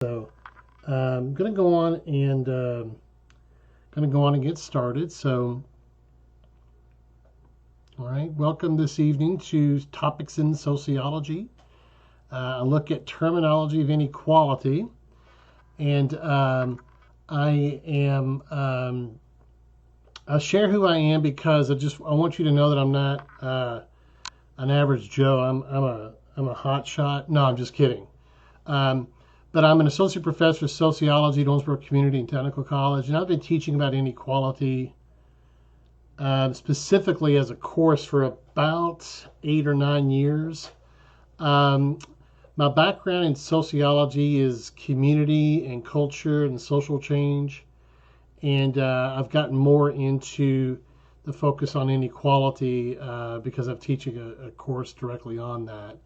So I'm going to go on and get started. So, all right, welcome this evening to Topics in Sociology. A look at terminology of inequality, and I'll share who I am because I want you to know that I'm not an average Joe. I'm a hot shot. No, I'm just kidding. But I'm an associate professor of sociology at Owensboro Community and Technical College, and I've been teaching about inequality specifically as a course for about 8 or 9 years. My background in sociology is community and culture and social change, and I've gotten more into the focus on inequality because I'm teaching a course directly on that.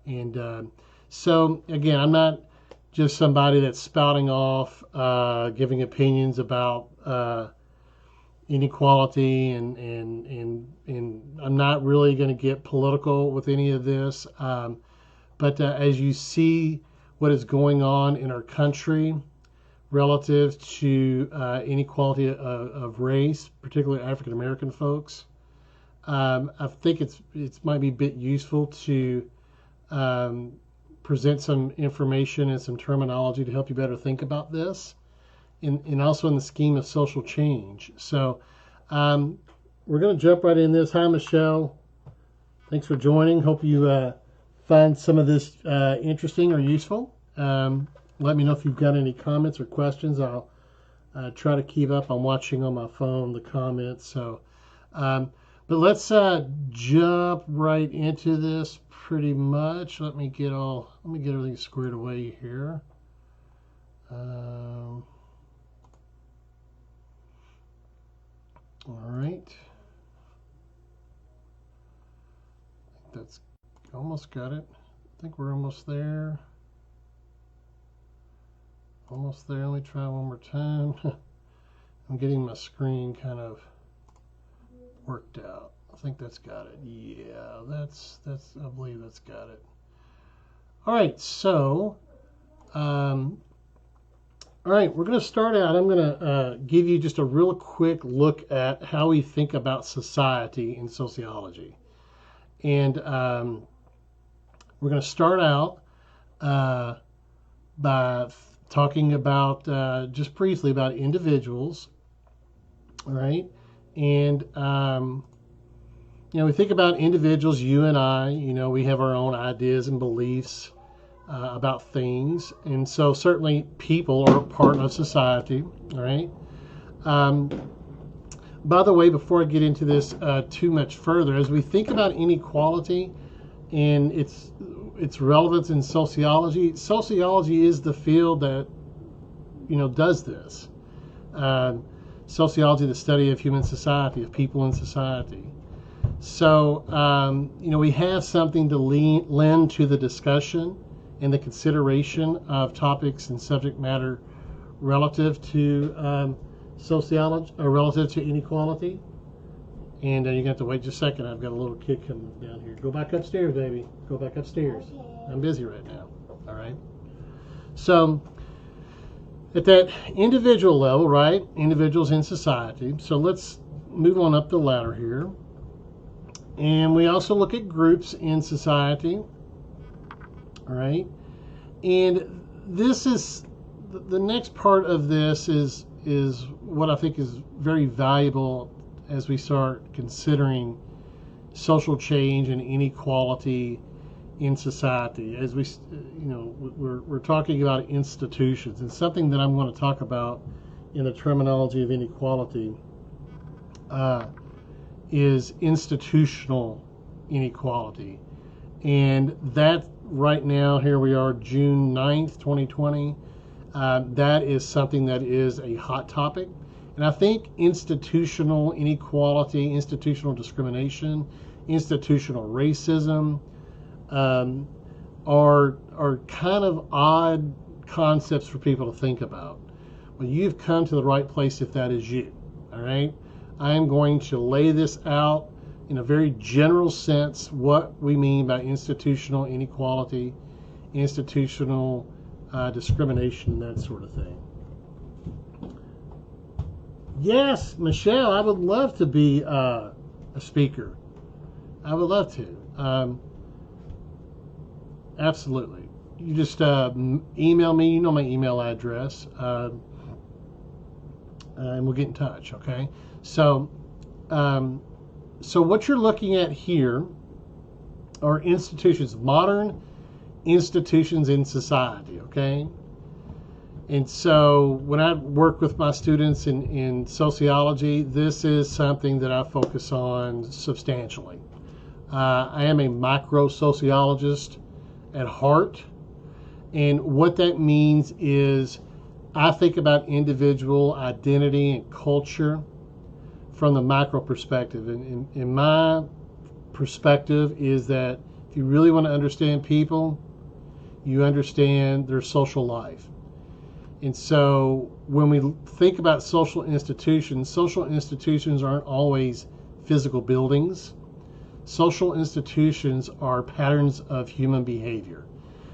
And so, again, I'm not just somebody that's spouting off, giving opinions about inequality, and I'm not really going to get political with any of this. But as you see what is going on in our country relative to inequality of race, particularly African American folks, I think it might be a bit useful to present some information and some terminology to help you better think about this, and also in the scheme of social change. So we're going to jump right in this. Hi, Michelle. Thanks for joining. Hope you find some of this interesting or useful. Let me know if you've got any comments or questions. I'll try to keep up. I'm watching on my phone the comments. So, but let's jump right into this pretty much. Let me get everything squared away here. All right. That's almost got it. I think we're almost there. Almost there. Let me try one more time. I'm getting my screen kind of worked out. I think that's got it. Yeah, that's I believe that's got it. All right, so all right, we're going to start out. I'm going to give you just a real quick look at how we think about society in sociology. And we're going to start out by talking about just briefly about individuals, all right? And we think about individuals, you and I, we have our own ideas and beliefs about things, and so certainly people are a part of society, all right? By the way, before I get into this too much further, as we think about inequality and its relevance in sociology, sociology is the field that does this. Sociology, the study of human society, of people in society. So we have something to lend to the discussion and the consideration of topics and subject matter relative to sociology or relative to inequality. And you're going to have to wait just a second. I've got a little kid coming down here. Go back upstairs, baby. Go back upstairs. Okay. I'm busy right now. All right. So at that individual level, right? Individuals in society. So let's move on up the ladder here. And we also look at groups in society. All right. And this is the next part of this is what I think is very valuable as we start considering social change and inequality in society. As we're talking about institutions, and something that I'm going to talk about in the terminology of inequality is institutional inequality. And that right now, here we are, June 9th, 2020, that is something that is a hot topic. And I think institutional inequality, institutional discrimination, institutional racism are kind of odd concepts for people to think about. Well, you've come to the right place if that is you, all right? I am going to lay this out in a very general sense, what we mean by institutional inequality, institutional discrimination, and that sort of thing. Yes, Michelle, I would love to be a speaker. I would love to. Absolutely. You just email me. You know my email address, and we'll get in touch. Okay. So what you're looking at here are institutions, modern institutions in society. Okay. And so when I work with my students in sociology, this is something that I focus on substantially. I am a micro-sociologist at heart, and what that means is I think about individual identity and culture from the macro perspective. And my perspective is that if you really want to understand people, you understand their social life. And so when we think about social institutions aren't always physical buildings. Social institutions are patterns of human behavior.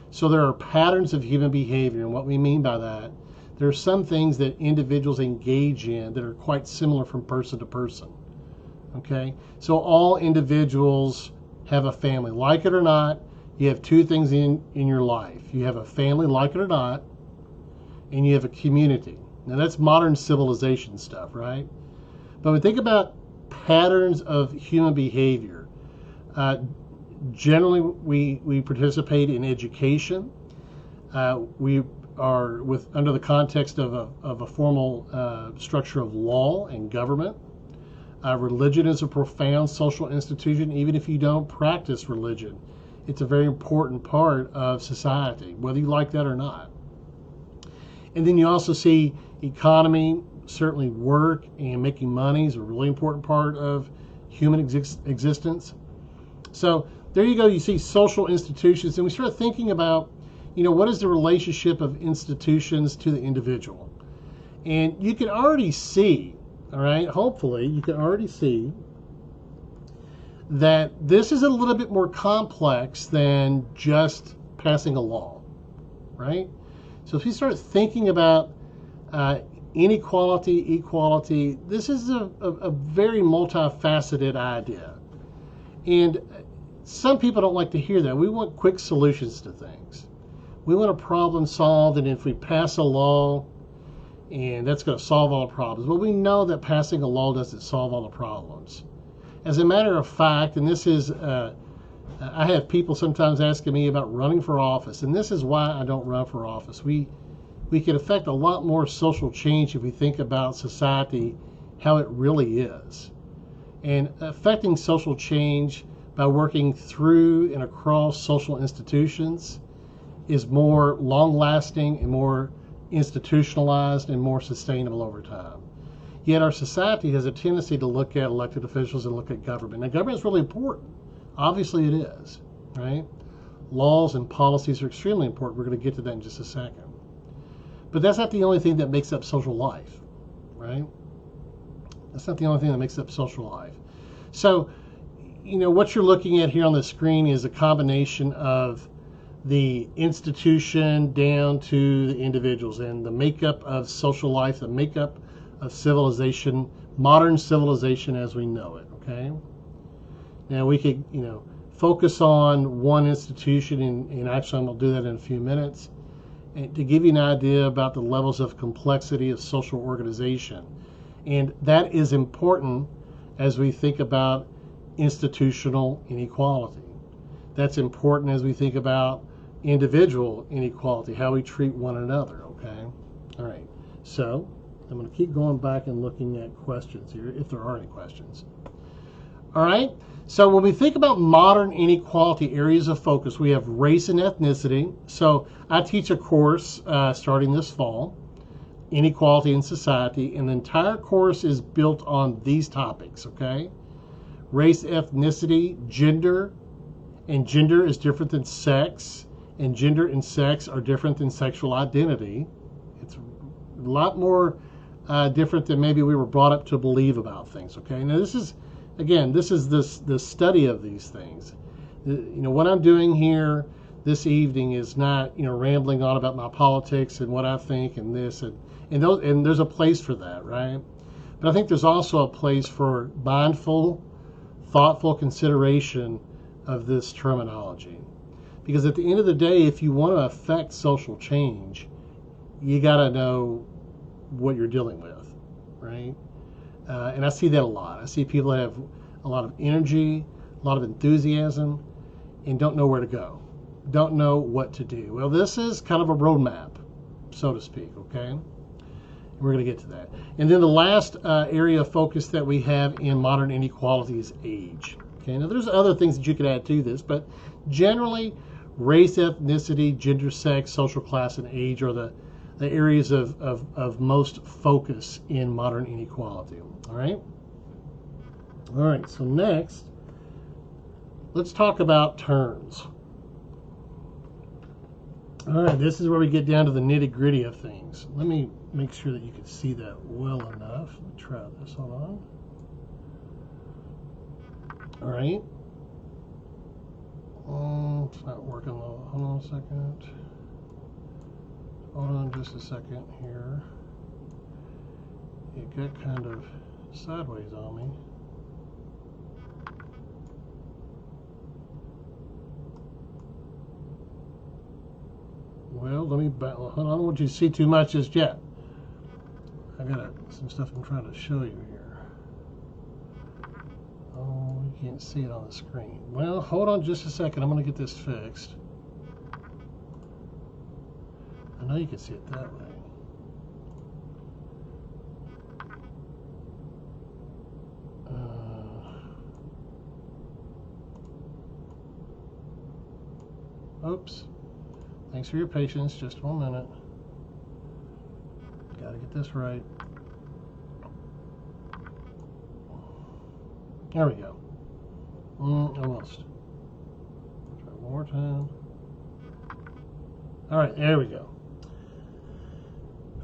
So there are patterns of human behavior, and what we mean by that, there are some things that individuals engage in that are quite similar from person to person. Okay? So all individuals have a family. Like it or not, you have two things in your life. You have a family, like it or not, and you have a community. Now that's modern civilization stuff, right? But when we think about patterns of human behavior, generally we participate in education. We are under the context of a formal structure of law and government. Religion is a profound social institution. Even if you don't practice religion, it's a very important part of society, whether you like that or not. And then you also see economy, certainly work and making money is a really important part of human existence. So there you go, you see social institutions, and we start thinking about, what is the relationship of institutions to the individual? And you can already see, all right, hopefully you can already see that this is a little bit more complex than just passing a law, right? So if you start thinking about inequality, equality, this is a very multifaceted idea. And some people don't like to hear that. We want quick solutions to things. We want a problem solved, and if we pass a law, and that's going to solve all the problems. Well, we know that passing a law doesn't solve all the problems. As a matter of fact, and this is, I have people sometimes asking me about running for office, and this is why I don't run for office. We can affect a lot more social change if we think about society, how it really is. And affecting social change by working through and across social institutions is more long-lasting and more institutionalized and more sustainable over time. Yet our society has a tendency to look at elected officials and look at government. Now, government is really important. Obviously it is, right? Laws and policies are extremely important. We're going to get to that in just a second. But that's not the only thing that makes up social life, right? That's not the only thing that makes up social life. So, what you're looking at here on the screen is a combination of the institution down to the individuals and the makeup of social life, the makeup of civilization, modern civilization as we know it, okay? Now we could, focus on one institution, and actually I'm going to do that in a few minutes, and to give you an idea about the levels of complexity of social organization. And that is important as we think about institutional inequality. That's important as we think about individual inequality, how we treat one another, okay? All right, so I'm going to keep going back and looking at questions here, if there are any questions. All right, so when we think about modern inequality areas of focus, we have race and ethnicity. So I teach a course starting this fall, Inequality in Society, and the entire course is built on these topics, okay? Race, ethnicity, gender, and gender is different than sex, and gender and sex are different than sexual identity. It's a lot more different than maybe we were brought up to believe about things, okay? Now this is, again, this is the study of these things. What I'm doing here, this evening is not, rambling on about my politics and what I think and this and there's a place for that, right? But I think there's also a place for mindful, thoughtful consideration of this terminology. Because at the end of the day, if you want to affect social change, you got to know what you're dealing with, right? And I see that a lot. I see people have a lot of energy, a lot of enthusiasm, and don't know where to go, don't know what to do. Well, this is kind of a roadmap, so to speak, okay? And we're going to get to that. And then the last area of focus that we have in modern inequality is age. Okay, now there's other things that you could add to this, but generally, race, ethnicity, gender, sex, social class, and age are the areas of most focus in modern inequality. All right? All right, so next, let's talk about terms. All right, this is where we get down to the nitty-gritty of things. Let me make sure that you can see that well enough. Let me try this. Hold on. All right. It's not working. Hold on a second. Hold on just a second here. It got kind of sideways on me. Well, let me back. Hold on, I don't want you to see too much just yet. I got some stuff I'm trying to show you here. Oh, you can't see it on the screen. Well, hold on just a second. I'm going to get this fixed. I know you can see it that way. Oops. Thanks for your patience. Just 1 minute. Got to get this right. There we go. Almost. Try one more time. All right, there we go.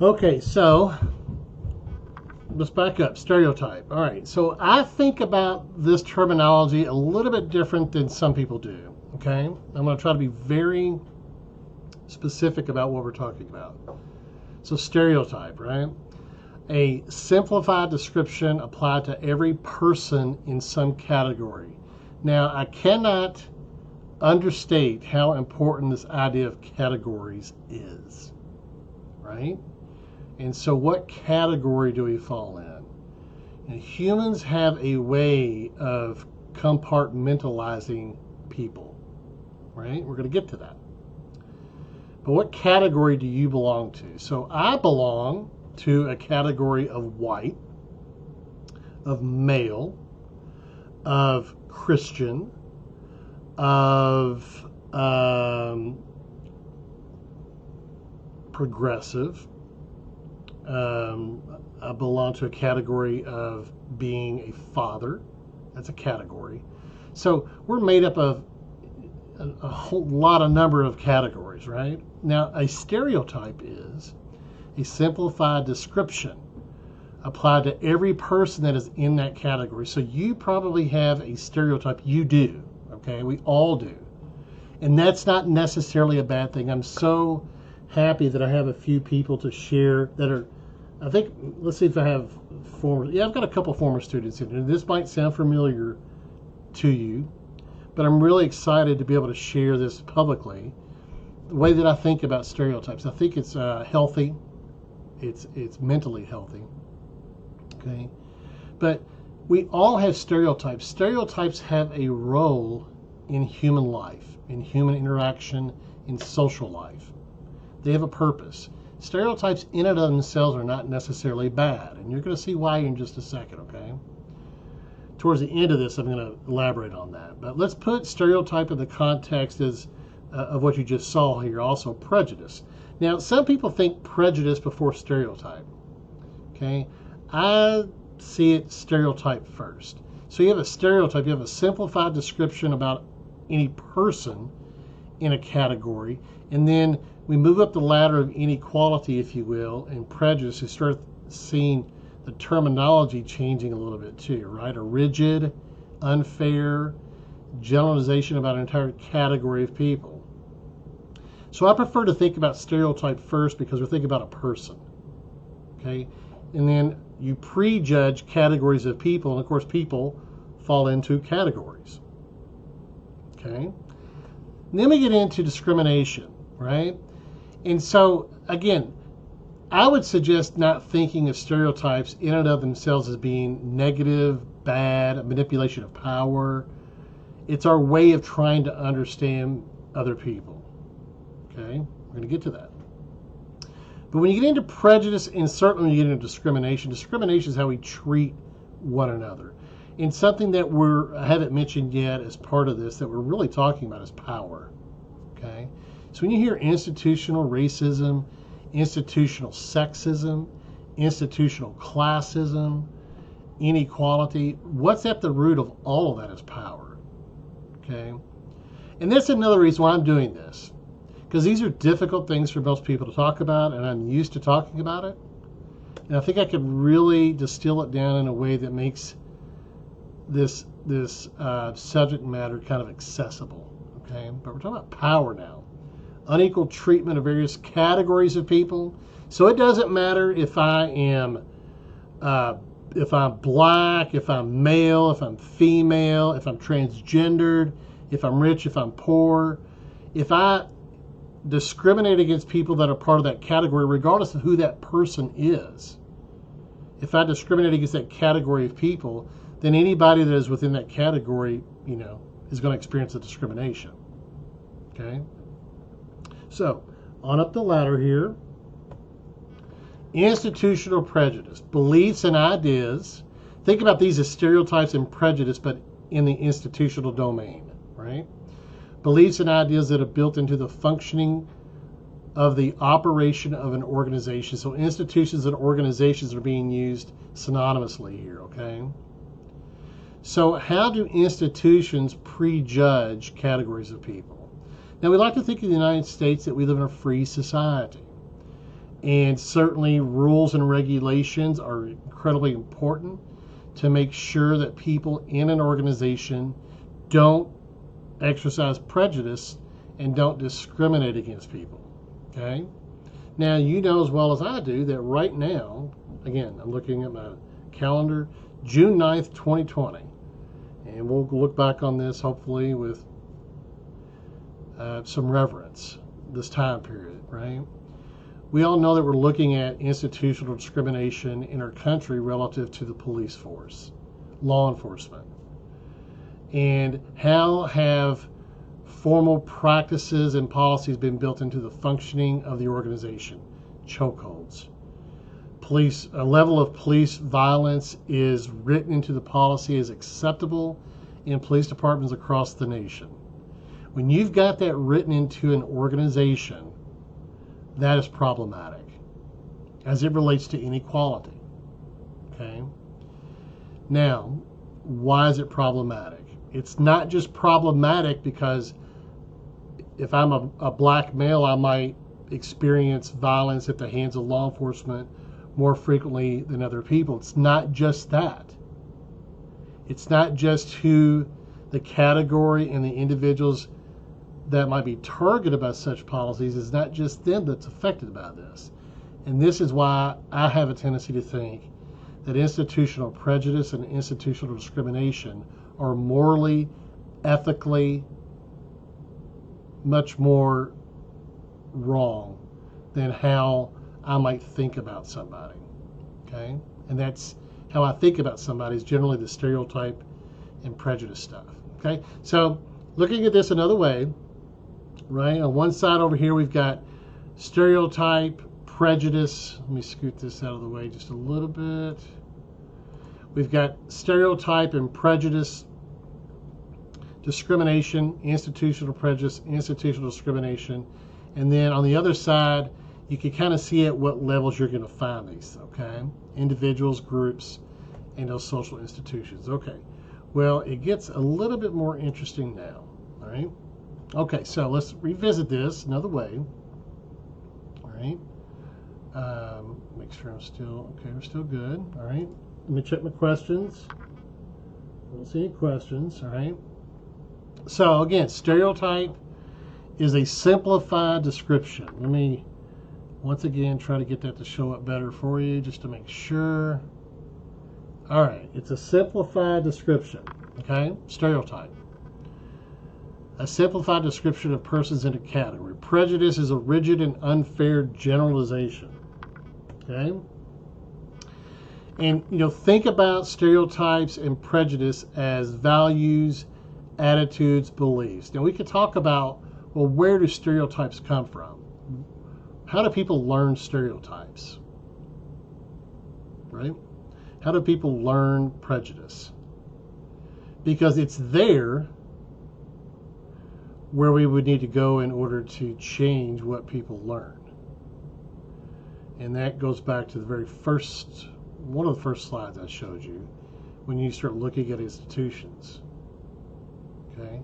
Okay, so let's back up. Stereotype. All right, so I think about this terminology a little bit different than some people do. Okay, I'm going to try to be very specific about what we're talking about. So stereotype, right? A simplified description applied to every person in some category. Now, I cannot understate how important this idea of categories is, right? And so what category do we fall in? And humans have a way of compartmentalizing people, right? We're going to get to that. But what category do you belong to? So I belong to a category of white, of male, of Christian, of progressive. I belong to a category of being a father. That's a category. So we're made up of a whole lot of number of categories, right? Now, a stereotype is a simplified description applied to every person that is in that category. So you probably have a stereotype. You do, okay? We all do. And that's not necessarily a bad thing. I'm so happy that I have a few people to share that are, I think, let's see if I have I've got a couple former students in here. This might sound familiar to you, but I'm really excited to be able to share this publicly. The way that I think about stereotypes, I think it's healthy. It's mentally healthy. Okay, but we all have stereotypes. Stereotypes have a role in human life, in human interaction, in social life. They have a purpose. Stereotypes in and of themselves are not necessarily bad, and you're going to see why in just a second, okay? Towards the end of this, I'm going to elaborate on that. But let's put stereotype in the context of what you just saw here, also prejudice. Now, some people think prejudice before stereotype, okay? I see it stereotype first. So you have a stereotype, you have a simplified description about any person in a category, and then we move up the ladder of inequality, if you will, and prejudice. You start seeing the terminology changing a little bit too, right? A rigid, unfair generalization about an entire category of people. So I prefer to think about stereotype first because we're thinking about a person. Okay? And then you prejudge categories of people, and of course people fall into categories. Okay? And then we get into discrimination, right? And so, again, I would suggest not thinking of stereotypes in and of themselves as being negative, bad, a manipulation of power. It's our way of trying to understand other people. Okay? We're going to get to that. But when you get into prejudice, and certainly when you get into discrimination, discrimination is how we treat one another. And something that I haven't mentioned yet as part of this that we're really talking about is power. Okay? So when you hear institutional racism, institutional sexism, institutional classism, inequality, what's at the root of all of that is power. Okay? And that's another reason why I'm doing this. Because these are difficult things for most people to talk about, and I'm used to talking about it. And I think I could really distill it down in a way that makes this subject matter kind of accessible. Okay? But we're talking about power now. Unequal treatment of various categories of people. So it doesn't matter if I'm black, if I'm male, if I'm female, if I'm transgendered, if I'm rich, if I'm poor. If I discriminate against people that are part of that category, regardless of who that person is, if I discriminate against that category of people, then anybody that is within that category, is going to experience a discrimination. Okay? So, on up the ladder here. Institutional prejudice. Beliefs and ideas. Think about these as stereotypes and prejudice, but in the institutional domain, right? Beliefs and ideas that are built into the functioning of the operation of an organization. So institutions and organizations are being used synonymously here, okay? So how do institutions prejudge categories of people? Now, we like to think in the United States that we live in a free society. And certainly rules and regulations are incredibly important to make sure that people in an organization don't exercise prejudice and don't discriminate against people. Okay? Now, you know as well as I do that right now, again, I'm looking at my calendar, June 9th, 2020. And we'll look back on this hopefully with some reverence, this time period, right? We all know that we're looking at institutional discrimination in our country relative to the police force, law enforcement. And how have formal practices and policies been built into the functioning of the organization? Chokeholds. A level of police violence is written into the policy as acceptable in police departments across the nation. When you've got that written into an organization, that is problematic as it relates to inequality. Okay? Now, why is it problematic? It's not just problematic because if I'm a black male, I might experience violence at the hands of law enforcement more frequently than other people. It's not just that. It's not just who the category and the individuals that might be targeted by such policies. It's not just them that's affected by this. And this is why I have a tendency to think that institutional prejudice and institutional discrimination are morally, ethically, much more wrong than how I might think about somebody. Okay? And that's how I think about somebody is generally the stereotype and prejudice stuff. Okay? So looking at this another way, right? On one side over here we've got stereotype, prejudice. Let me scoot this out of the way just a little bit. We've got stereotype and prejudice, discrimination, institutional prejudice, institutional discrimination. And then on the other side, you can kind of see at what levels you're going to find these, okay? Individuals, groups, and those social institutions. Okay, well, it gets a little bit more interesting now, all right? Okay, so let's revisit this another way, all right? Make sure I'm still, okay, we're still good, all right? Let me check my questions. I don't see any questions, all right? So again, stereotype is a simplified description. Let me once again try to get that to show up better for you just to make sure. All right, it's a simplified description, okay? Stereotype. A simplified description of persons in a category. Prejudice is a rigid and unfair generalization, okay? And, think about stereotypes and prejudice as values, attitudes, beliefs. Now, we could talk about, well, where do stereotypes come from? How do people learn stereotypes? Right? How do people learn prejudice? Because it's there where we would need to go in order to change what people learn. And that goes back to the very first, one of the first slides I showed you, when you start looking at institutions. Okay?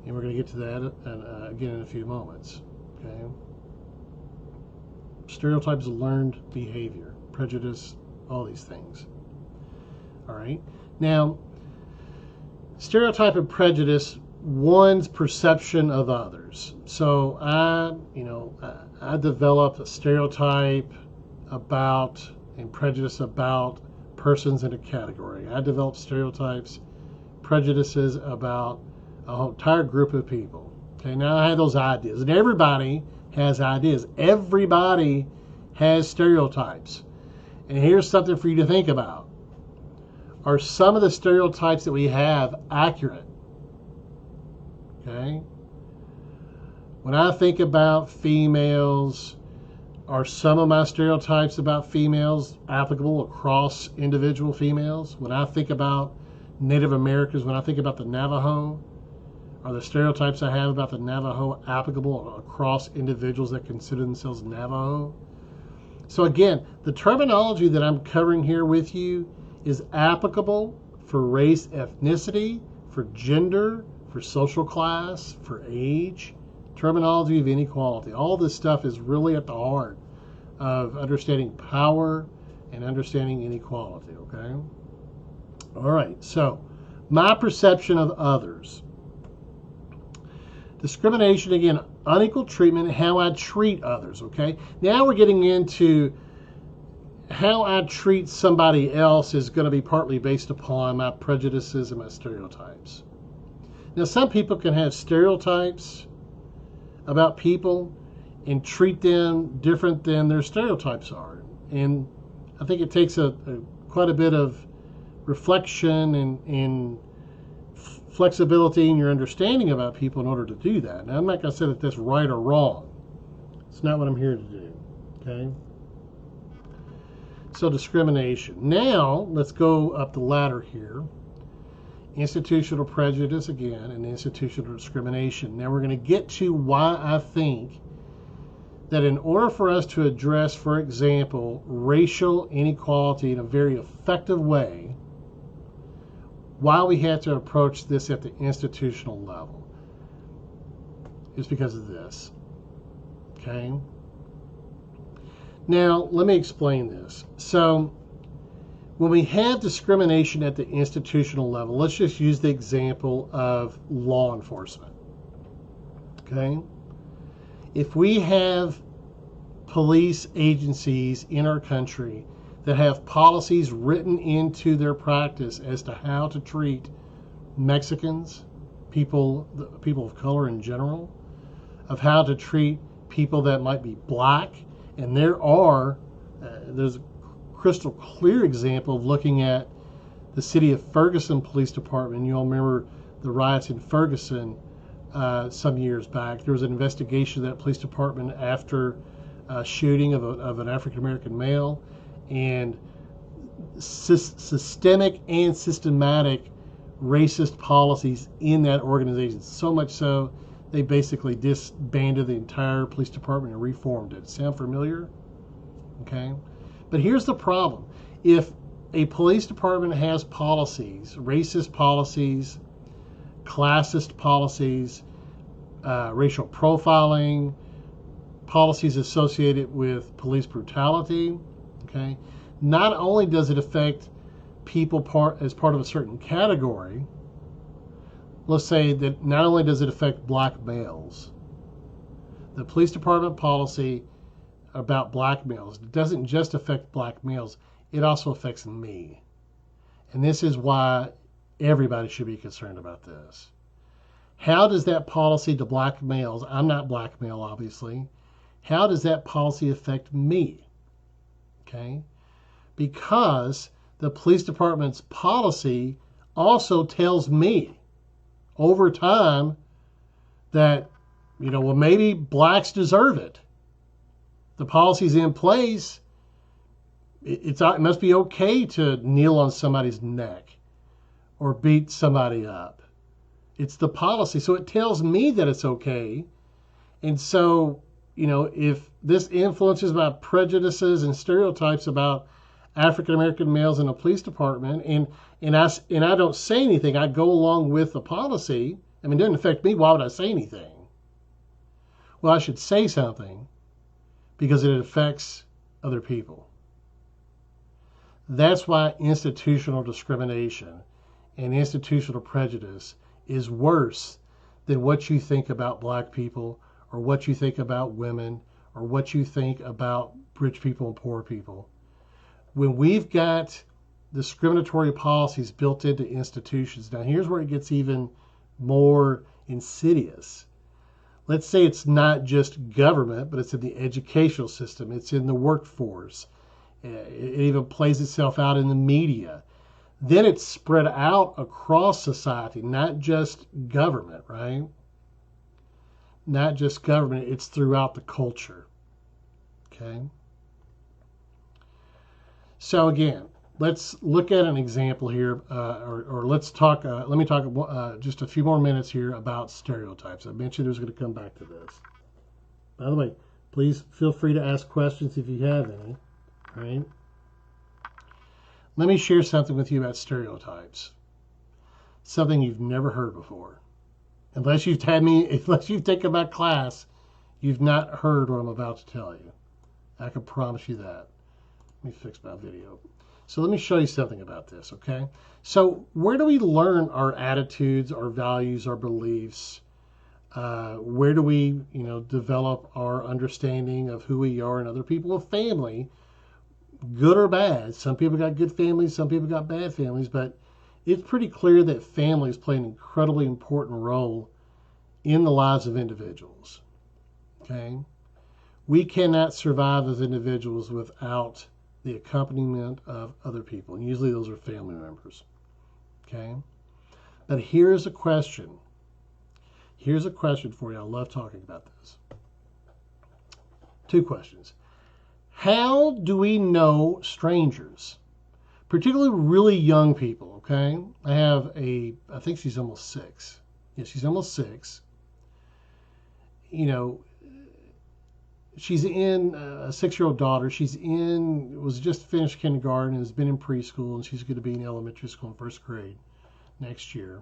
And we're going to get to that again in a few moments. Okay? Stereotypes of learned behavior, prejudice, all these things. All right? Now, stereotype and prejudice, one's perception of others. So I developed a stereotype about and prejudice about persons in a category. I developed stereotypes, prejudices about a whole entire group of people. Okay, now I have those ideas, and everybody has ideas. Everybody has stereotypes. And here's something for you to think about. Are some of the stereotypes that we have accurate? Okay? When I think about females, are some of my stereotypes about females applicable across individual females? When I think about Native Americans, when I think about the Navajo, are the stereotypes I have about the Navajo applicable across individuals that consider themselves Navajo? So again, the terminology that I'm covering here with you is applicable for race, ethnicity, for gender, for social class, for age, terminology of inequality. All this stuff is really at the heart of understanding power and understanding inequality, okay? All right, so my perception of others. Discrimination, again, unequal treatment, how I treat others, okay? Now we're getting into how I treat somebody else is going to be partly based upon my prejudices and my stereotypes. Now, some people can have stereotypes about people and treat them different than their stereotypes are. And I think it takes quite a bit of reflection and flexibility in your understanding about people in order to do that. Now, I'm not going to say that that's right or wrong. It's not what I'm here to do, okay? So discrimination. Now, let's go up the ladder here. Institutional prejudice again, and institutional discrimination. Now we're going to get to why I think that in order for us to address, for example, racial inequality in a very effective way, why we have to approach this at the institutional level is because of this. Okay? Now, let me explain this. So, when we have discrimination at the institutional level, let's just use the example of law enforcement. Okay? If we have police agencies in our country that have policies written into their practice as to how to treat Mexicans, people of color in general, of how to treat people that might be black, and there's a crystal clear example of looking at the city of Ferguson Police Department. You all remember the riots in Ferguson some years back. There was an investigation of that police department after a shooting of an African-American male, and systemic and systematic racist policies in that organization. So much so, they basically disbanded the entire police department and reformed it. Sound familiar? Okay. But here's the problem. If a police department has policies, racist policies, classist policies, racial profiling, policies associated with police brutality, okay, not only does it affect people as part of a certain category, let's say that not only does it affect black males, the police department policy about black males doesn't just affect black males, it also affects me. And this is why everybody should be concerned about this. How does that policy to black males, I'm not black male obviously, how does that policy affect me? Okay? Because the police department's policy also tells me over time that, well, maybe blacks deserve it. The policy's in place. It must be okay to kneel on somebody's neck or beat somebody up. It's the policy. So it tells me that it's okay. And so, if this influences my prejudices and stereotypes about African American males in a police department, and I don't say anything, I go along with the policy. I mean, it doesn't affect me. Why would I say anything? Well, I should say something because it affects other people. That's why institutional discrimination and institutional prejudice is worse than what you think about black people or what you think about women or what you think about rich people and poor people. When we've got discriminatory policies built into institutions, now here's where it gets even more insidious. Let's say it's not just government, but it's in the educational system, it's in the workforce. It even plays itself out in the media. Then it's spread out across society, not just government, right? Not just government, it's throughout the culture. Okay? So again, let's look at an example here, or let's talk, let me talk just a few more minutes here about stereotypes. I mentioned I was going to come back to this. By the way, please feel free to ask questions if you have any. Right? Let me share something with you about stereotypes. Something you've never heard before. Unless you've taken my class, you've not heard what I'm about to tell you. I can promise you that. Let me fix my video. So let me show you something about this, okay? So where do we learn our attitudes, our values, our beliefs? Where do we, develop our understanding of who we are and other people? A family, good or bad. Some people got good families, some people got bad families, but it's pretty clear that families play an incredibly important role in the lives of individuals. Okay? We cannot survive as individuals without the accompaniment of other people, and usually those are family members. Okay? But here's a question. Here's a question for you. I love talking about this. Two questions. How do we know strangers? Particularly really young people, okay? I think she's almost 6. Yeah, she's almost 6. She's in a 6-year-old daughter. Was just finished kindergarten and has been in preschool, and she's going to be in elementary school in first grade next year.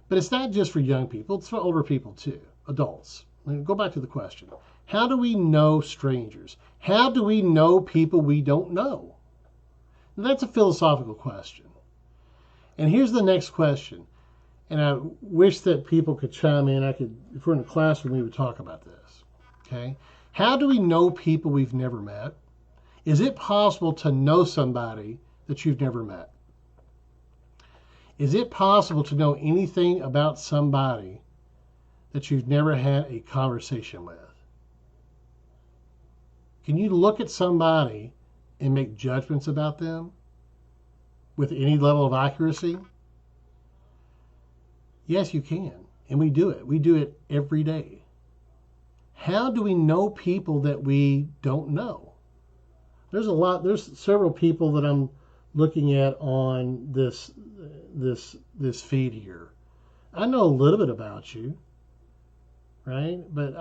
But it's not just for young people, it's for older people too, adults. Go back to the question. How do we know strangers? How do we know people we don't know? Now, that's a philosophical question. And here's the next question. And I wish that people could chime in. If we're in a classroom, we would talk about this. Okay? How do we know people we've never met? Is it possible to know somebody that you've never met? Is it possible to know anything about somebody that you've never had a conversation with? Can you look at somebody and make judgments about them with any level of accuracy? Yes, you can. And we do it. We do it every day. How do we know people that we don't know? There's several people that I'm looking at on this feed here. I know a little bit about you, right? But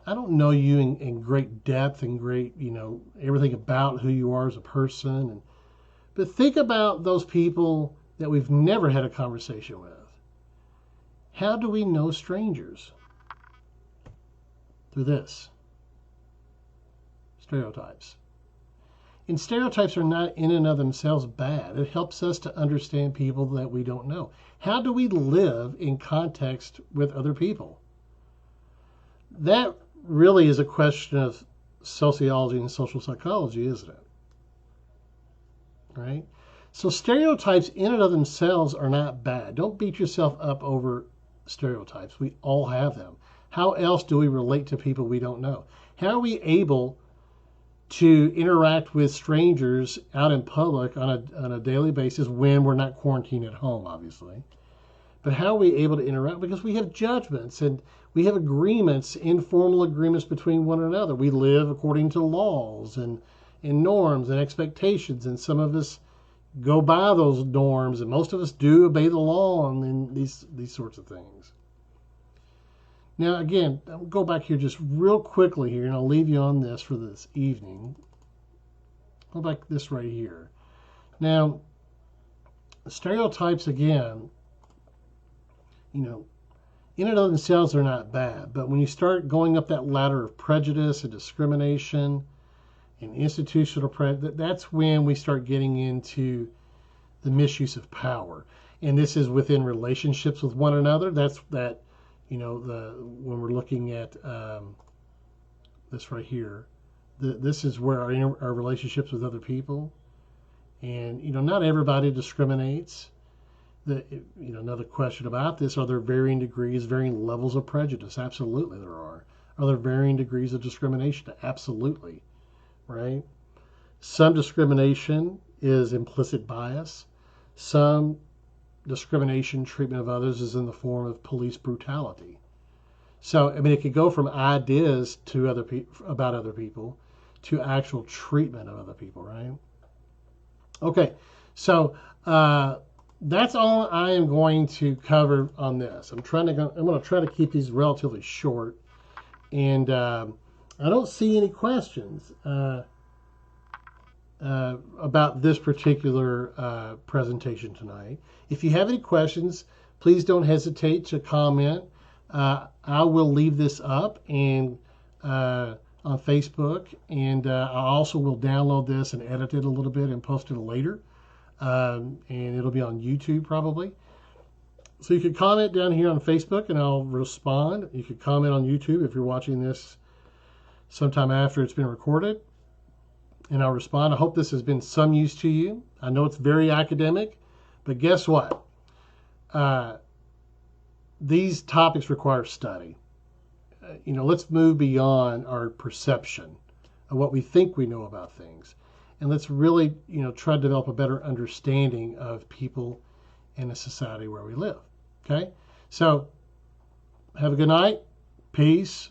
I don't know you in great depth and great, everything about who you are as a person. But think about those people that we've never had a conversation with. How do we know strangers? Through this. Stereotypes. And stereotypes are not in and of themselves bad. It helps us to understand people that we don't know. How do we live in context with other people? That really is a question of sociology and social psychology, isn't it? Right? So stereotypes in and of themselves are not bad. Don't beat yourself up over stereotypes. We all have them. How else do we relate to people we don't know? How are we able to interact with strangers out in public on a daily basis when we're not quarantined at home, obviously? But how are we able to interact? Because we have judgments and we have agreements, informal agreements between one another. We live according to laws and norms and expectations, and some of us go by those norms, and most of us do obey the law and these sorts of things. Now, again, I'll go back here just real quickly here, and I'll leave you on this for this evening. Go back to this right here. Now, stereotypes, again, in and of themselves are not bad, but when you start going up that ladder of prejudice and discrimination and institutional prejudice, that's when we start getting into the misuse of power. And this is within relationships with one another. When we're looking at this right here, this is where our relationships with other people, and not everybody discriminates. Another question about this: are there varying degrees, varying levels of prejudice? Absolutely, there are. Are there varying degrees of discrimination? Absolutely, right? Some discrimination is implicit bias. Some discrimination, treatment of others, is in the form of police brutality. So, it could go from ideas to about other people to actual treatment of other people, right? Okay, so that's all I am going to cover on this. I'm going to try to keep these relatively short, and I don't see any questions about this particular presentation tonight. If you have any questions, please don't hesitate to comment. I will leave this up and on Facebook, and I also will download this and edit it a little bit and post it later. And it'll be on YouTube probably. So you can comment down here on Facebook and I'll respond. You can comment on YouTube if you're watching this sometime after it's been recorded, and I'll respond. I hope this has been some use to you. I know it's very academic, but guess what? These topics require study. Let's move beyond our perception of what we think we know about things. And let's really, try to develop a better understanding of people in a society where we live. Okay? So, have a good night. Peace.